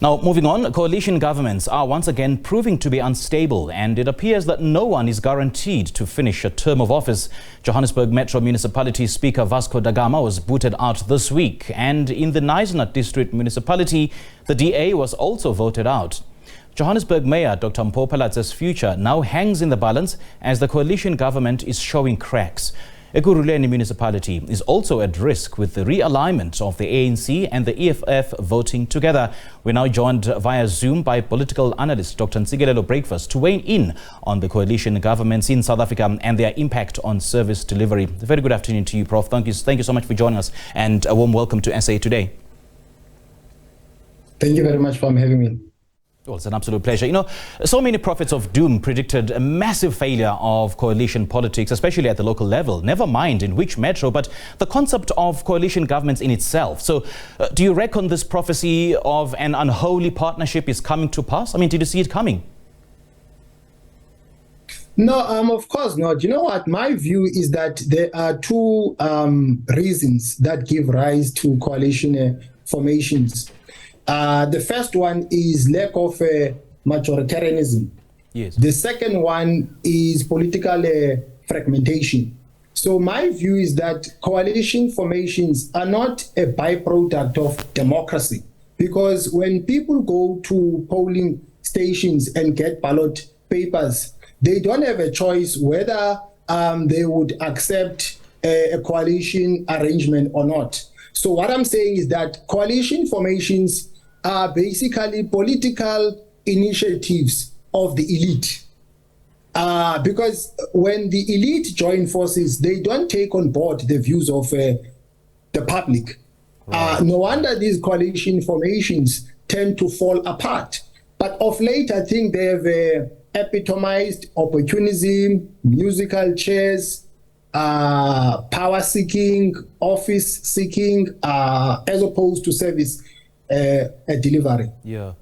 Now, moving on, coalition governments are once again proving to be unstable, and it appears that no one is guaranteed to finish a term of office. Johannesburg Municipality Speaker Vasco Gama was booted out this week, and in the Knysna District Municipality, the DA was also voted out. Johannesburg Mayor Dr. Mpho Phalatse's future now hangs in the balance as the coalition government is showing cracks. Ekhuruleni Municipality is also at risk with the realignment of the ANC and the EFF voting together. We're now joined via Zoom by political analyst Dr. Ntsikelelo Breakfast to weigh in on the coalition governments in South Africa and their impact on service delivery. Very good afternoon to you, Prof. Thank you so much for joining us, and a warm welcome to SA Today. Thank you very much for having me. Well, it's an absolute pleasure. You know, so many prophets of doom predicted a massive failure of coalition politics, especially at the local level, never mind in which metro, but the concept of coalition governments in itself. So do you reckon this prophecy of an unholy partnership is coming to pass? I mean, did you see it coming? No, of course not. You know what? My view is that there are two reasons that give rise to coalition formations. The first one is lack of majoritarianism. Yes. The second one is political fragmentation. So my view is that coalition formations are not a byproduct of democracy, because when people go to polling stations and get ballot papers, they don't have a choice whether they would accept a coalition arrangement or not. So what I'm saying is that coalition formations are basically political initiatives of the elite. Because when the elite join forces, they don't take on board the views of the public. Right. No wonder these coalition formations tend to fall apart. But of late, I think they have epitomized opportunism, musical chairs, power seeking, office seeking, as opposed to service delivery. Yeah.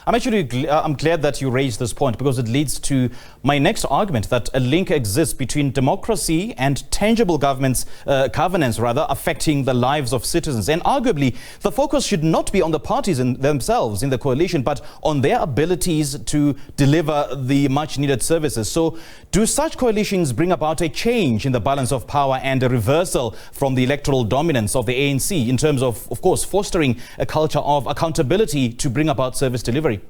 I'm glad that you raised this point, because it leads to my next argument that a link exists between democracy and tangible governance affecting the lives of citizens. And arguably, the focus should not be on the parties in themselves in the coalition, but on their abilities to deliver the much needed services. So do such coalitions bring about a change in the balance of power and a reversal from the electoral dominance of the ANC in terms of course, fostering a culture of accountability to bring about service delivery?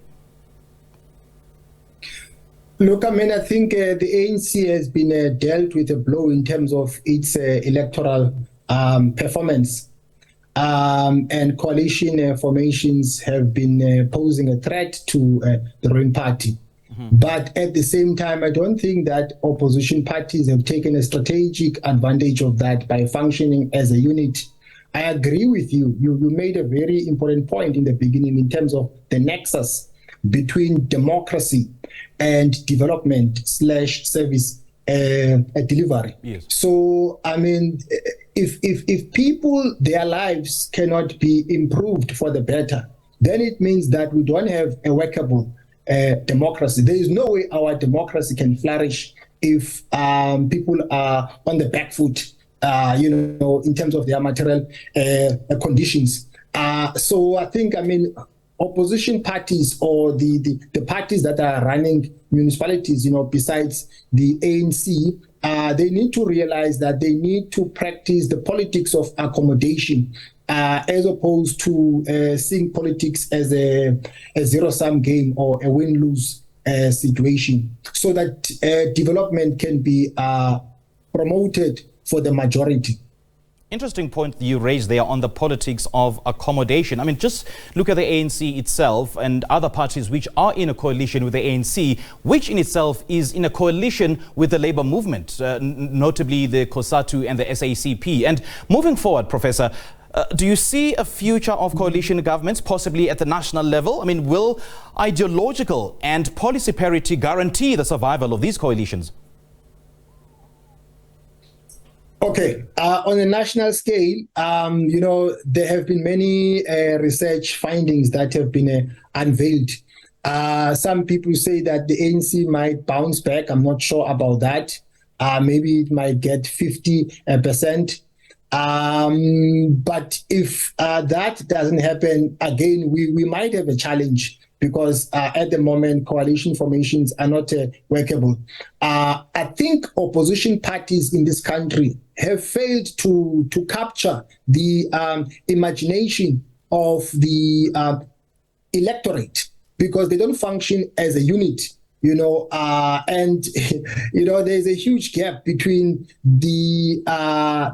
Look, I mean, I think the ANC has been dealt with a blow in terms of its electoral performance. And coalition formations have been posing a threat to the ruling party. Mm-hmm. But at the same time, I don't think that opposition parties have taken a strategic advantage of that by functioning as a unit. I agree with you. You made a very important point in the beginning in terms of the nexus between democracy and development/service delivery. Yes. So, I mean, if people, their lives cannot be improved for the better, then it means that we don't have a workable democracy. There is no way our democracy can flourish if people are on the back foot, in terms of their material conditions. So I think, I mean, opposition parties or the parties that are running municipalities, besides the ANC, they need to realize that they need to practice the politics of accommodation as opposed to seeing politics as a zero-sum game or a win-lose situation, so that development can be promoted for the majority. Interesting point you raised there on the politics of accommodation. I mean, just look at the ANC itself and other parties which are in a coalition with the ANC, which in itself is in a coalition with the labor movement, notably the COSATU and the SACP. And moving forward, Professor, do you see a future of coalition governments, possibly at the national level? I mean, will ideological and policy parity guarantee the survival of these coalitions? Okay, on a national scale, there have been many research findings that have been unveiled. Some people say that the ANC might bounce back. I'm not sure about that. Maybe it might get 50%. But if that doesn't happen, again, we might have a challenge because at the moment, coalition formations are not workable. I think opposition parties in this country have failed to capture the imagination of the electorate because they don't function as a unit. And there's a huge gap between the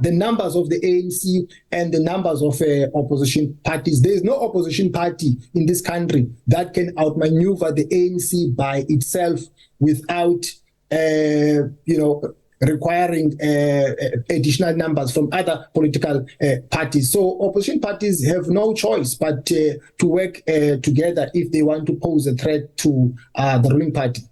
numbers of the ANC and the numbers of opposition parties. There's no opposition party in this country that can outmaneuver the ANC by itself without, requiring additional numbers from other political parties. So opposition parties have no choice but to work together if they want to pose a threat to the ruling party.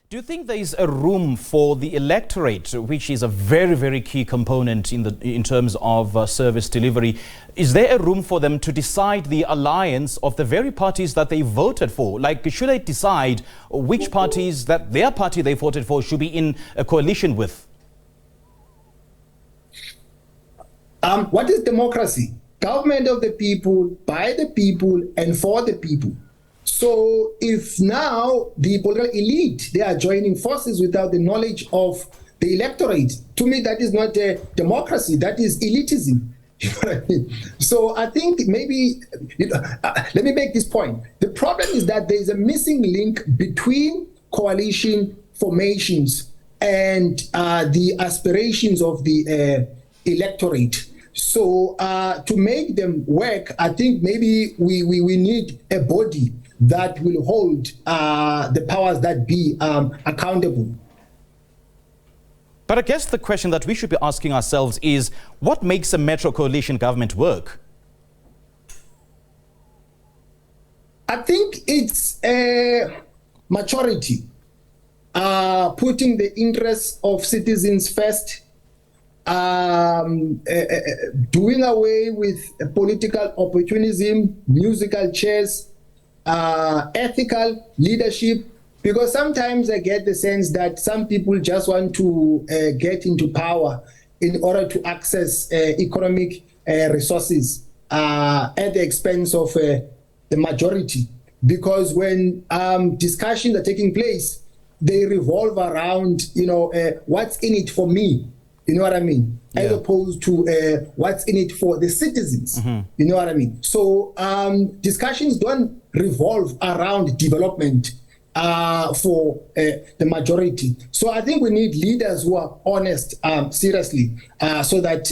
Do you think there is a room for the electorate, which is a very, very key component in terms of service delivery? Is there a room for them to decide the alliance of the very parties that they voted for? Like, should they decide which parties that their party they voted for should be in a coalition with? What is democracy? Government of the people, by the people, and for the people. So if now the political elite, they are joining forces without the knowledge of the electorate, to me that is not a democracy, that is elitism. You know what I mean? So I think maybe, let me make this point. The problem is that there is a missing link between coalition formations and the aspirations of the electorate. So to make them work, I think maybe we need a body that will hold the powers that be accountable. But I guess the question that we should be asking ourselves is, what makes a Metro coalition government work? I think it's a maturity, putting the interests of citizens first, doing away with political opportunism, musical chairs, ethical leadership, because sometimes I get the sense that some people just want to get into power in order to access economic resources at the expense of the majority. Because when discussions are taking place, they revolve around, what's in it for me? You know what I mean? Yeah. As opposed to what's in it for the citizens. Mm-hmm. You know what I mean? So discussions don't revolve around development for the majority. So I think we need leaders who are honest, seriously, so that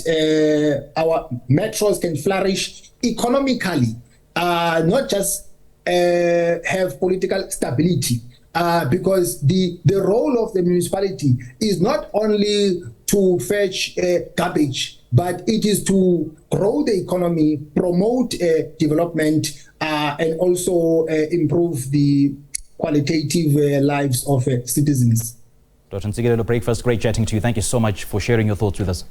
our metros can flourish economically, not just have political stability. Because the role of the municipality is not only to fetch garbage, but it is to grow the economy, promote development, and also improve the qualitative lives of citizens. Dr. Ntsikelelo Breakfast, great chatting to you. Thank you so much for sharing your thoughts with us.